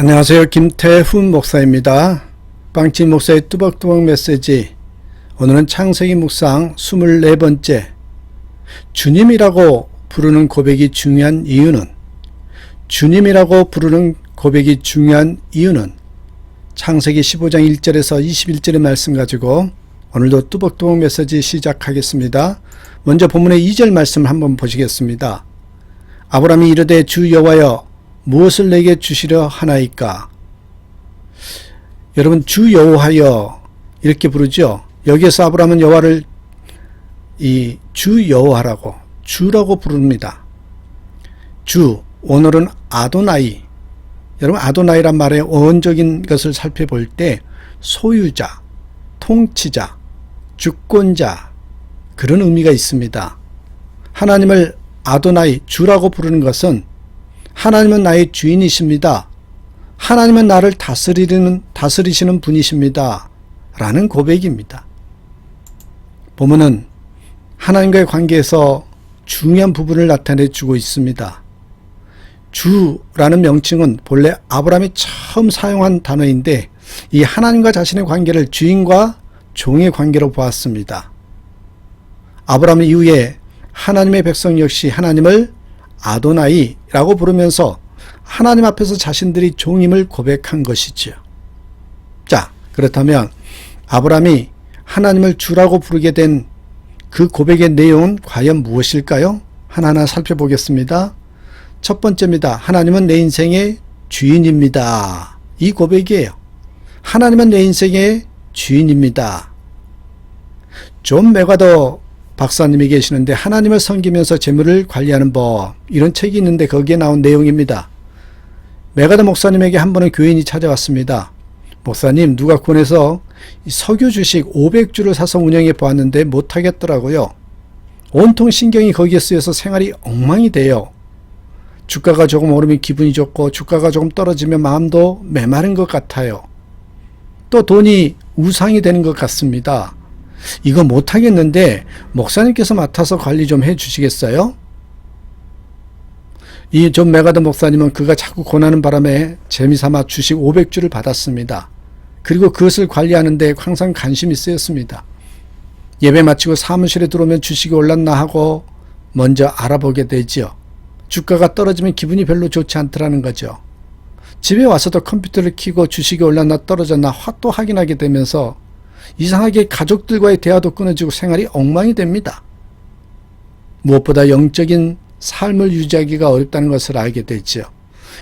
안녕하세요. 김태훈 목사입니다. 빵집 목사의 뚜벅뚜벅 메시지. 오늘은 창세기 묵상 24번째. 주님이라고 부르는 고백이 중요한 이유는? 주님이라고 부르는 고백이 중요한 이유는? 창세기 15장 1절에서 21절의 말씀 가지고 오늘도 뚜벅뚜벅 메시지 시작하겠습니다. 먼저 본문의 2절 말씀을 한번 보시겠습니다. 아브라함이 이르되 주 여호와여 무엇을 내게 주시려 하나이까? 여러분, 주 여호와여 이렇게 부르죠. 여기에서 아브라함은 여호와를 이 주 여호와라고 주라고 부릅니다. 주, 오늘은 아도나이. 여러분, 아도나이란 말의 원적인 것을 살펴볼 때 소유자, 통치자, 주권자, 그런 의미가 있습니다. 하나님을 아도나이, 주라고 부르는 것은 하나님은 나의 주인이십니다. 하나님은 나를 다스리시는 분이십니다. 라는 고백입니다. 보면은 하나님과의 관계에서 중요한 부분을 나타내주고 있습니다. 주라는 명칭은 본래 아브라함이 처음 사용한 단어인데 이 하나님과 자신의 관계를 주인과 종의 관계로 보았습니다. 아브라함 이후에 하나님의 백성 역시 하나님을 아도나이라고 부르면서 하나님 앞에서 자신들이 종임을 고백한 것이지요. 자, 그렇다면 아브라함이 하나님을 주라고 부르게 된 그 고백의 내용은 과연 무엇일까요? 하나하나 살펴보겠습니다. 첫 번째입니다. 하나님은 내 인생의 주인입니다. 이 고백이에요. 하나님은 내 인생의 주인입니다. 존 맥와더 박사님이 계시는데 하나님을 섬기면서 재물을 관리하는 법, 이런 책이 있는데 거기에 나온 내용입니다. 맥와더 목사님에게 한 번은 교인이 찾아왔습니다. 목사님, 누가 권해서 석유 주식 500주를 사서 운영해 보았는데 못하겠더라고요. 온통 신경이 거기에 쓰여서 생활이 엉망이 돼요. 주가가 조금 오르면 기분이 좋고 주가가 조금 떨어지면 마음도 메마른 것 같아요. 또 돈이 우상이 되는 것 같습니다. 이거 못하겠는데 목사님께서 맡아서 관리 좀 해주시겠어요? 이 존 맥와더 목사님은 그가 자꾸 권하는 바람에 재미삼아 주식 500주를 받았습니다. 그리고 그것을 관리하는 데 항상 관심이 쓰였습니다. 예배 마치고 사무실에 들어오면 주식이 올랐나 하고 먼저 알아보게 되죠. 주가가 떨어지면 기분이 별로 좋지 않더라는 거죠. 집에 와서도 컴퓨터를 켜고 주식이 올랐나 떨어졌나 또 확인하게 되면서 이상하게 가족들과의 대화도 끊어지고 생활이 엉망이 됩니다. 무엇보다 영적인 삶을 유지하기가 어렵다는 것을 알게 되죠.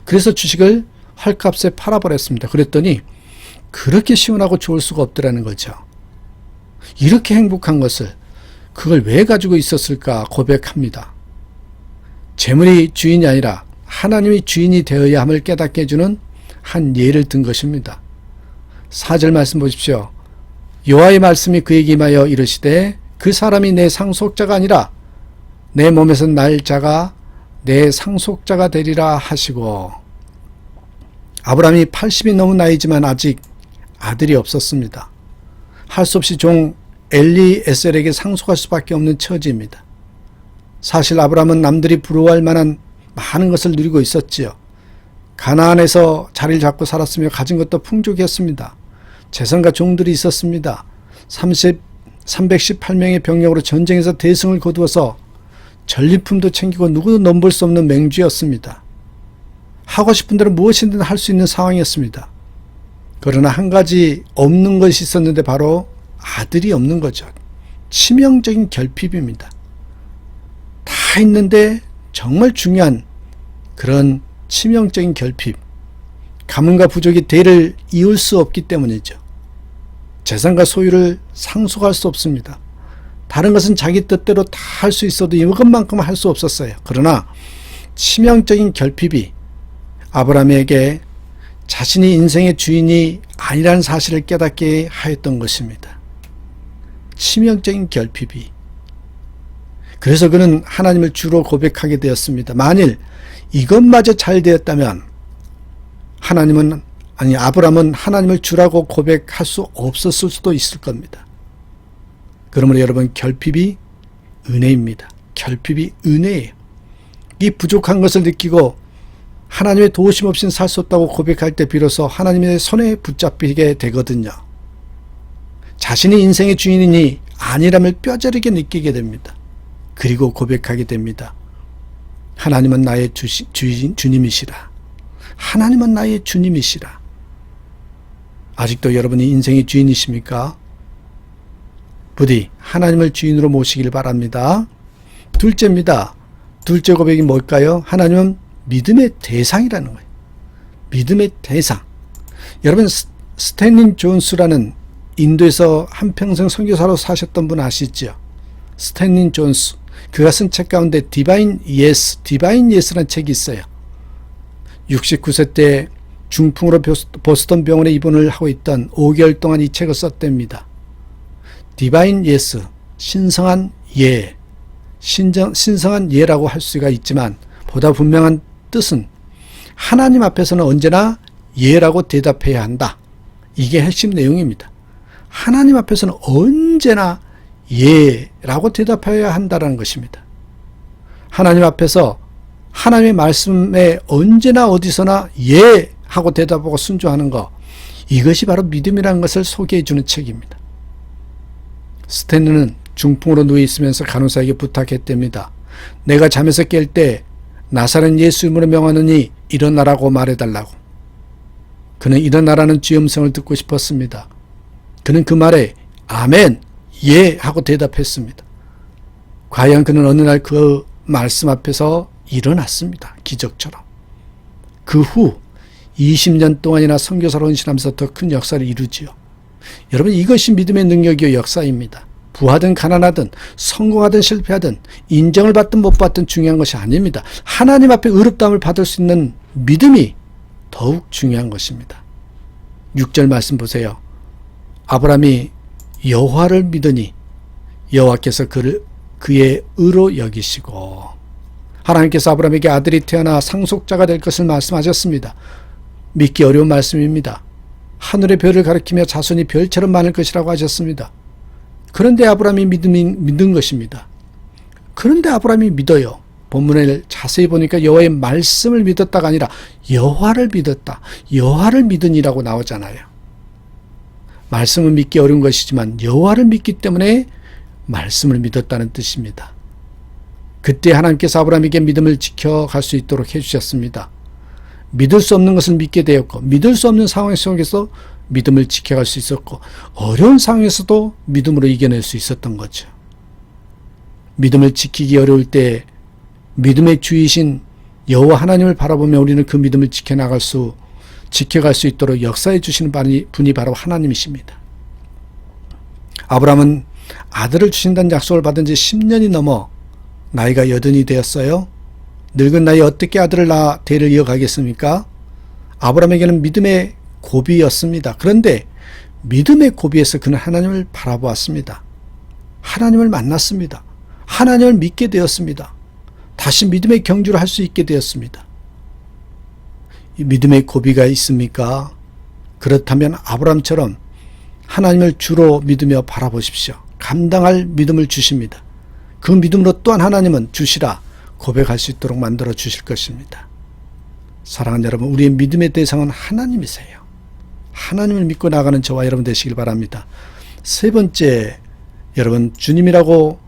그래서 주식을 헐값에 팔아버렸습니다. 그랬더니 그렇게 시원하고 좋을 수가 없더라는 거죠. 이렇게 행복한 것을 그걸 왜 가지고 있었을까 고백합니다. 재물이 주인이 아니라 하나님이 주인이 되어야 함을 깨닫게 해주는 한 예를 든 것입니다. 4절 말씀 보십시오. 여호와의 말씀이 그에게 임하여 이르시되 그 사람이 내 상속자가 아니라 내 몸에서 날 자가 내 상속자가 되리라 하시고, 아브라함이 80이 넘은 나이지만 아직 아들이 없었습니다. 할 수 없이 종 엘리에셀에게 상속할 수밖에 없는 처지입니다. 사실 아브라함은 남들이 부러워할 만한 많은 것을 누리고 있었지요. 가나안에서 자리를 잡고 살았으며 가진 것도 풍족했습니다. 재산과 종들이 있었습니다. 318명의 병력으로 전쟁에서 대승을 거두어서 전리품도 챙기고 누구도 넘볼 수 없는 맹주였습니다. 하고 싶은 대로 무엇이든 할 수 있는 상황이었습니다. 그러나 한 가지 없는 것이 있었는데 바로 아들이 없는 거죠. 치명적인 결핍입니다. 다 있는데 정말 중요한 그런 치명적인 결핍, 가문과 부족이 대를 이을 수 없기 때문이죠. 재산과 소유를 상속할 수 없습니다. 다른 것은 자기 뜻대로 다 할 수 있어도 이것만큼은 할 수 없었어요. 그러나 치명적인 결핍이 아브라함에게 자신이 인생의 주인이 아니라는 사실을 깨닫게 하였던 것입니다. 치명적인 결핍이. 그래서 그는 하나님을 주로 고백하게 되었습니다. 만일 이것마저 잘 되었다면 아브라함은 하나님을 주라고 고백할 수 없었을 수도 있을 겁니다. 그러므로 여러분, 결핍이 은혜입니다. 결핍이 은혜예요. 이 부족한 것을 느끼고 하나님의 도우심 없이는 살 수 없다고 고백할 때 비로소 하나님의 손에 붙잡히게 되거든요. 자신이 인생의 주인이니 아니람을 뼈저리게 느끼게 됩니다. 그리고 고백하게 됩니다. 하나님은 나의 주님이시라. 하나님은 나의 주님이시라. 아직도 여러분이 인생의 주인이십니까? 부디 하나님을 주인으로 모시길 바랍니다. 둘째입니다. 둘째 고백이 뭘까요? 하나님은 믿음의 대상이라는 거예요. 믿음의 대상. 여러분, 스탠리 존스라는 인도에서 한평생 선교사로 사셨던 분 아시죠? 스탠리 존스. 그가 쓴 책 가운데 디바인 예스라는 책이 있어요. 69세 때 중풍으로 보스턴 병원에 입원을 하고 있던 5개월 동안 이 책을 썼답니다. 디바인 예스, 신성한 예, 신성한 예라고 할 수가 있지만 보다 분명한 뜻은 하나님 앞에서는 언제나 예라고 대답해야 한다. 이게 핵심 내용입니다. 하나님 앞에서는 언제나 예라고 대답해야 한다는 것입니다. 하나님 앞에서 하나님의 말씀에 언제나 어디서나 예 하고 대답하고 순종하는 것, 이것이 바로 믿음이라는 것을 소개해 주는 책입니다. 스탠리는 중풍으로 누워 있으면서 간호사에게 부탁했답니다. 내가 잠에서 깰 때 나사렛 예수 이름으로 명하느니 일어나라고 말해달라고. 그는 일어나라는 주의 음성을 듣고 싶었습니다. 그는 그 말에 아멘, 예 하고 대답했습니다. 과연 그는 어느 날 그 말씀 앞에서 일어났습니다. 기적처럼. 그 후 20년 동안이나 선교사로 헌신하면서 더 큰 역사를 이루지요. 여러분, 이것이 믿음의 능력이요 역사입니다. 부하든 가난하든 성공하든 실패하든 인정을 받든 못 받든 중요한 것이 아닙니다. 하나님 앞에 의롭다함을 받을 수 있는 믿음이 더욱 중요한 것입니다. 6절 말씀 보세요. 아브라함이 여호와를 믿으니 여호와께서 그를 그의 의로 여기시고, 하나님께서 아브라함에게 아들이 태어나 상속자가 될 것을 말씀하셨습니다. 믿기 어려운 말씀입니다. 하늘의 별을 가리키며 자손이 별처럼 많을 것이라고 하셨습니다. 그런데 아브라함이 믿은 것입니다. 그런데 아브라함이 믿어요. 본문을 자세히 보니까 여호와의 말씀을 믿었다가 아니라 여호와를 믿었다. 여호와를 믿으니라고 나오잖아요. 말씀은 믿기 어려운 것이지만 여호와를 믿기 때문에 말씀을 믿었다는 뜻입니다. 그때 하나님께서 아브라함에게 믿음을 지켜갈 수 있도록 해주셨습니다. 믿을 수 없는 것을 믿게 되었고, 믿을 수 없는 상황 속에서 믿음을 지켜갈 수 있었고, 어려운 상황에서도 믿음으로 이겨낼 수 있었던 거죠. 믿음을 지키기 어려울 때 믿음의 주이신 여호와 하나님을 바라보며 우리는 그 믿음을 지켜갈 수 있도록 역사해 주시는 분이 바로 하나님이십니다. 아브라함은 아들을 주신다는 약속을 받은 지 10년이 넘어 나이가 80이 되었어요. 늙은 나이에 어떻게 아들을 낳아 대를 이어가겠습니까? 아브라함에게는 믿음의 고비였습니다. 그런데 믿음의 고비에서 그는 하나님을 바라보았습니다. 하나님을 만났습니다. 하나님을 믿게 되었습니다. 다시 믿음의 경주를 할 수 있게 되었습니다. 이 믿음의 고비가 있습니까? 그렇다면 아브라함처럼 하나님을 주로 믿으며 바라보십시오. 감당할 믿음을 주십니다. 그 믿음으로 또한 하나님은 주시라 고백할 수 있도록 만들어 주실 것입니다. 사랑하는 여러분, 우리의 믿음의 대상은 하나님이세요. 하나님을 믿고 나가는 저와 여러분 되시길 바랍니다. 세 번째, 여러분, 주님이라고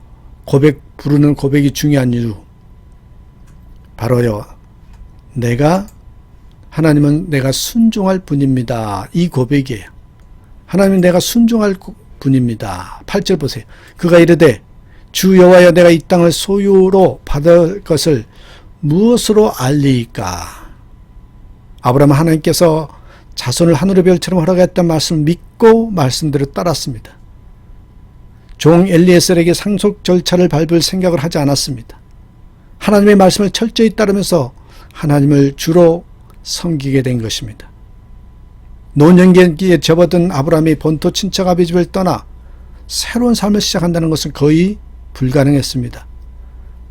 부르는 고백이 중요한 이유, 바로요, 하나님은 내가 순종할 분입니다. 이 고백이에요. 하나님은 내가 순종할 분입니다. 8절 보세요. 그가 이르되 주 여호와여, 내가 이 땅을 소유로 받을 것을 무엇으로 알리이까? 아브라함은 하나님께서 자손을 하늘의 별처럼 허락했던 말씀을 믿고 말씀대로 따랐습니다. 종 엘리에셀에게 상속 절차를 밟을 생각을 하지 않았습니다. 하나님의 말씀을 철저히 따르면서 하나님을 주로 섬기게 된 것입니다. 노년기에 접어든 아브라함이 본토 친척 아비 집을 떠나 새로운 삶을 시작한다는 것은 거의 불가능했습니다.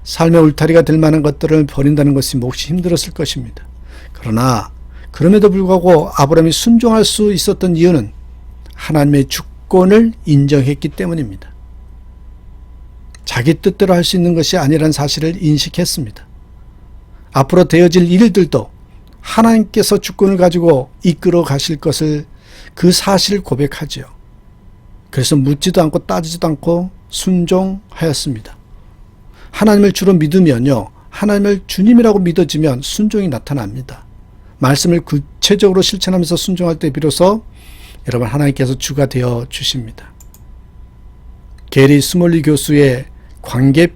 삶의 울타리가 될 만한 것들을 버린다는 것이 몹시 힘들었을 것입니다. 그러나 그럼에도 불구하고 아브라함이 순종할 수 있었던 이유는 하나님의 주권을 인정했기 때문입니다. 자기 뜻대로 할 수 있는 것이 아니라는 사실을 인식했습니다. 앞으로 되어질 일들도 하나님께서 주권을 가지고 이끌어 가실 것을 그 사실을 고백하지요. 그래서 묻지도 않고 따지지도 않고 순종하였습니다. 하나님을 주로 믿으면요, 하나님을 주님이라고 믿어지면 순종이 나타납니다. 말씀을 구체적으로 실천하면서 순종할 때 비로소 여러분 하나님께서 주가 되어 주십니다. 게리 스몰리 교수의 관계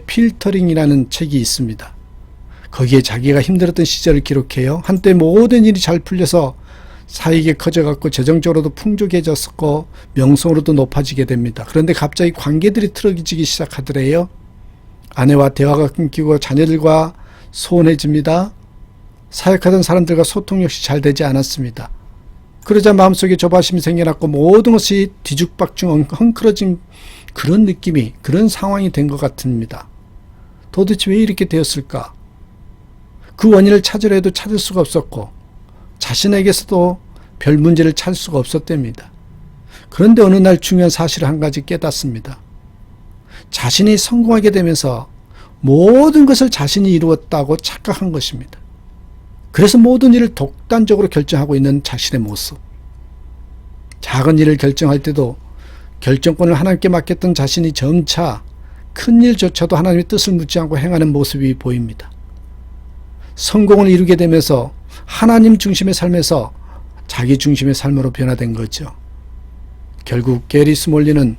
필터링이라는 책이 있습니다. 거기에 자기가 힘들었던 시절을 기록해요. 한때 모든 일이 잘 풀려서 사익이 커져갖고 재정적으로도 풍족해졌고 명성으로도 높아지게 됩니다. 그런데 갑자기 관계들이 틀어지기 시작하더래요. 아내와 대화가 끊기고 자녀들과 소원해집니다. 사역하던 사람들과 소통 역시 잘 되지 않았습니다. 그러자 마음속에 조바심이 생겨났고 모든 것이 뒤죽박죽 헝클어진 그런 느낌이, 그런 상황이 된 것 같습니다. 도대체 왜 이렇게 되었을까? 그 원인을 찾으려 해도 찾을 수가 없었고 자신에게서도 별 문제를 찾을 수가 없었답니다. 그런데 어느 날 중요한 사실을 한 가지 깨닫습니다. 자신이 성공하게 되면서 모든 것을 자신이 이루었다고 착각한 것입니다. 그래서 모든 일을 독단적으로 결정하고 있는 자신의 모습. 작은 일을 결정할 때도 결정권을 하나님께 맡겼던 자신이 점차 큰 일조차도 하나님의 뜻을 묻지 않고 행하는 모습이 보입니다. 성공을 이루게 되면서 하나님 중심의 삶에서 자기 중심의 삶으로 변화된 거죠. 결국 게리 스몰리는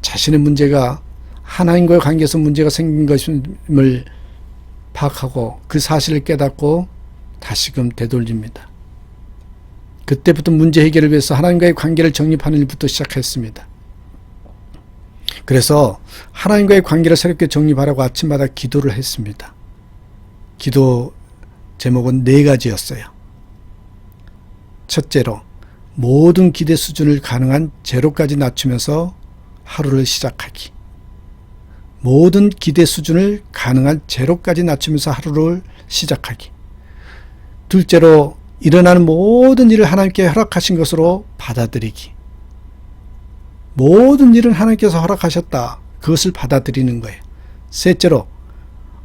자신의 문제가 하나님과의 관계에서 문제가 생긴 것임을 파악하고 그 사실을 깨닫고 다시금 되돌립니다. 그때부터 문제 해결을 위해서 하나님과의 관계를 정립하는 일부터 시작했습니다. 그래서 하나님과의 관계를 새롭게 정립하라고 아침마다 기도를 했습니다. 기도 제목은 4가지였어요. 첫째로, 모든 기대 수준을 가능한 제로까지 낮추면서 하루를 시작하기. 모든 기대 수준을 가능한 제로까지 낮추면서 하루를 시작하기. 둘째로, 일어나는 모든 일을 하나님께 허락하신 것으로 받아들이기. 모든 일은 하나님께서 허락하셨다. 그것을 받아들이는 거예요. 셋째로,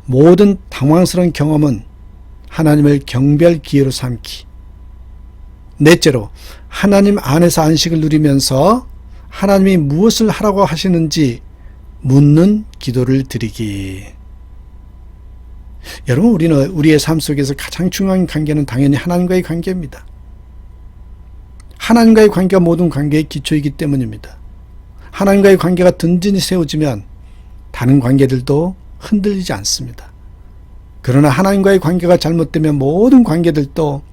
모든 당황스러운 경험은 하나님을 경배할 기회로 삼기. 넷째로, 하나님 안에서 안식을 누리면서 하나님이 무엇을 하라고 하시는지 묻는 기도를 드리기. 여러분, 우리는 우리의 삶 속에서 가장 중요한 관계는 당연히 하나님과의 관계입니다. 하나님과의 관계가 모든 관계의 기초이기 때문입니다. 하나님과의 관계가 든든히 세워지면 다른 관계들도 흔들리지 않습니다. 그러나 하나님과의 관계가 잘못되면 모든 관계들도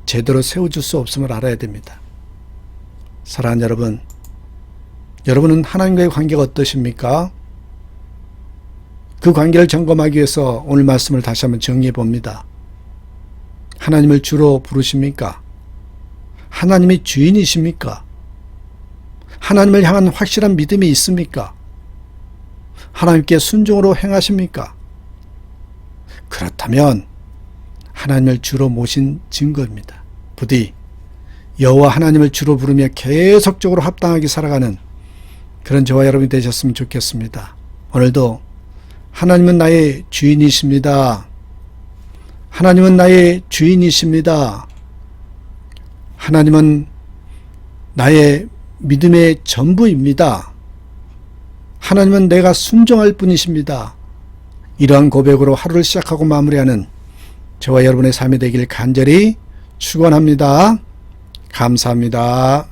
제대로 세워줄 수 없음을 알아야 됩니다. 사랑하는 여러분, 여러분은 하나님과의 관계가 어떠십니까? 그 관계를 점검하기 위해서 오늘 말씀을 다시 한번 정리해 봅니다. 하나님을 주로 부르십니까? 하나님이 주인이십니까? 하나님을 향한 확실한 믿음이 있습니까? 하나님께 순종으로 행하십니까? 그렇다면 하나님을 주로 모신 증거입니다. 부디 여호와 하나님을 주로 부르며 계속적으로 합당하게 살아가는 그런 저와 여러분이 되셨으면 좋겠습니다. 오늘도 하나님은 나의 주인이십니다. 하나님은 나의 주인이십니다. 하나님은 나의 믿음의 전부입니다. 하나님은 내가 순종할 뿐이십니다. 이러한 고백으로 하루를 시작하고 마무리하는 저와 여러분의 삶이 되길 간절히 축원합니다. 감사합니다.